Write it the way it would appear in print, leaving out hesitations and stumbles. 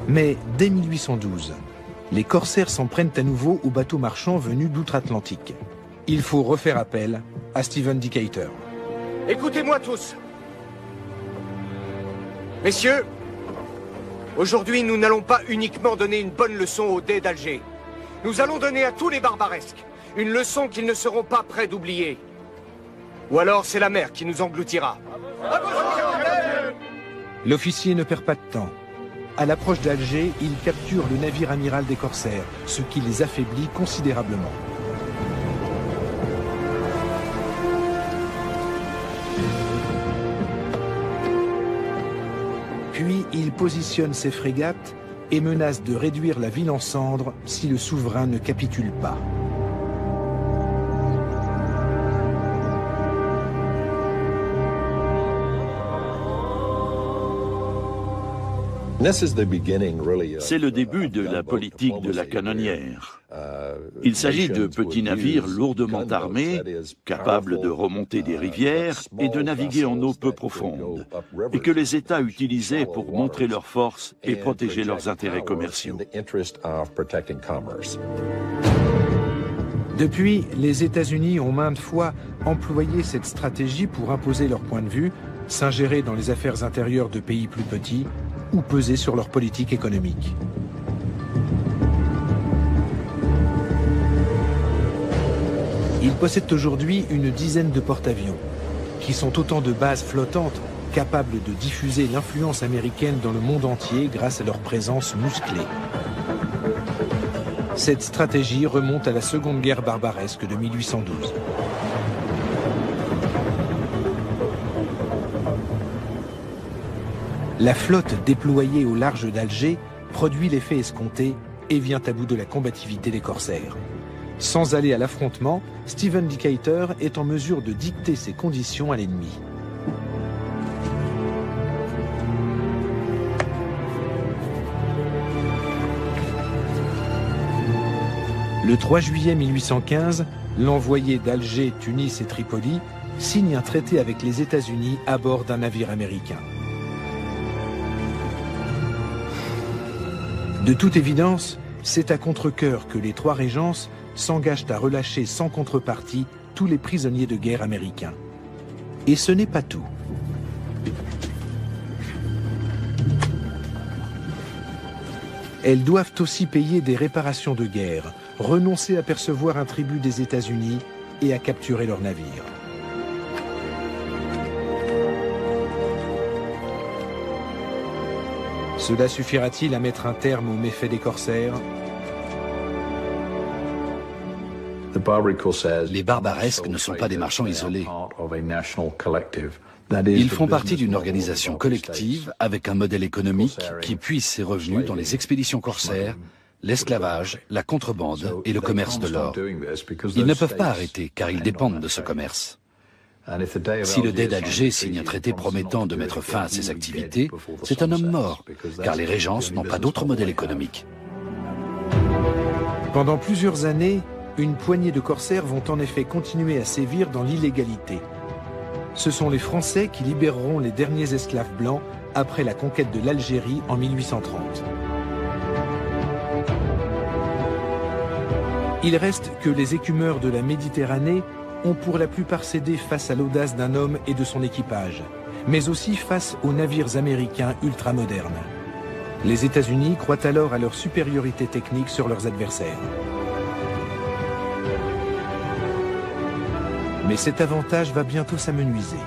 Mais dès 1812, les corsaires s'en prennent à nouveau aux bateaux marchands venus d'outre-Atlantique. Il faut refaire appel à Stephen Decatur. Écoutez-moi tous. Messieurs, aujourd'hui, nous n'allons pas uniquement donner une bonne leçon aux dés d'Alger. Nous allons donner à tous les barbaresques une leçon qu'ils ne seront pas prêts d'oublier. Ou alors c'est la mer qui nous engloutira. L'officier ne perd pas de temps. À l'approche d'Alger, il capture le navire amiral des corsaires, ce qui les affaiblit considérablement. Puis il positionne ses frégates et menace de réduire la ville en cendres si le souverain ne capitule pas. C'est le début de la politique de la canonnière. Il s'agit de petits navires lourdement armés, capables de remonter des rivières et de naviguer en eau peu profonde, et que les États utilisaient pour montrer leur force et protéger leurs intérêts commerciaux. Depuis, les États-Unis ont maintes fois employé cette stratégie pour imposer leur point de vue, s'ingérer dans les affaires intérieures de pays plus petits ou peser sur leur politique économique. Ils possèdent aujourd'hui une dizaine de porte-avions, qui sont autant de bases flottantes capables de diffuser l'influence américaine dans le monde entier grâce à leur présence musclée. Cette stratégie remonte à la Seconde Guerre barbaresque de 1812. La flotte déployée au large d'Alger produit l'effet escompté et vient à bout de la combativité des corsaires. Sans aller à l'affrontement, Stephen Decatur est en mesure de dicter ses conditions à l'ennemi. Le 3 juillet 1815, l'envoyé d'Alger, Tunis et Tripoli signe un traité avec les États-Unis à bord d'un navire américain. De toute évidence, c'est à contre-cœur que les trois régences s'engagent à relâcher sans contrepartie tous les prisonniers de guerre américains. Et ce n'est pas tout. Elles doivent aussi payer des réparations de guerre, renoncer à percevoir un tribut des États-Unis et à capturer leurs navires. Cela suffira-t-il à mettre un terme aux méfaits des corsaires? Les barbaresques ne sont pas des marchands isolés. Ils font partie d'une organisation collective avec un modèle économique qui puise ses revenus dans les expéditions corsaires, l'esclavage, la contrebande et le commerce de l'or. Ils ne peuvent pas arrêter car ils dépendent de ce commerce. Si le Dey d'Alger signe un traité promettant de mettre fin à ses activités, c'est un homme mort, car les régences n'ont pas d'autre modèle économique. Pendant plusieurs années, une poignée de corsaires vont en effet continuer à sévir dans l'illégalité. Ce sont les Français qui libéreront les derniers esclaves blancs après la conquête de l'Algérie en 1830. Il reste que les écumeurs de la Méditerranée ont pour la plupart cédé face à l'audace d'un homme et de son équipage, mais aussi face aux navires américains ultramodernes. Les États-Unis croient alors à leur supériorité technique sur leurs adversaires. Mais cet avantage va bientôt s'amenuiser.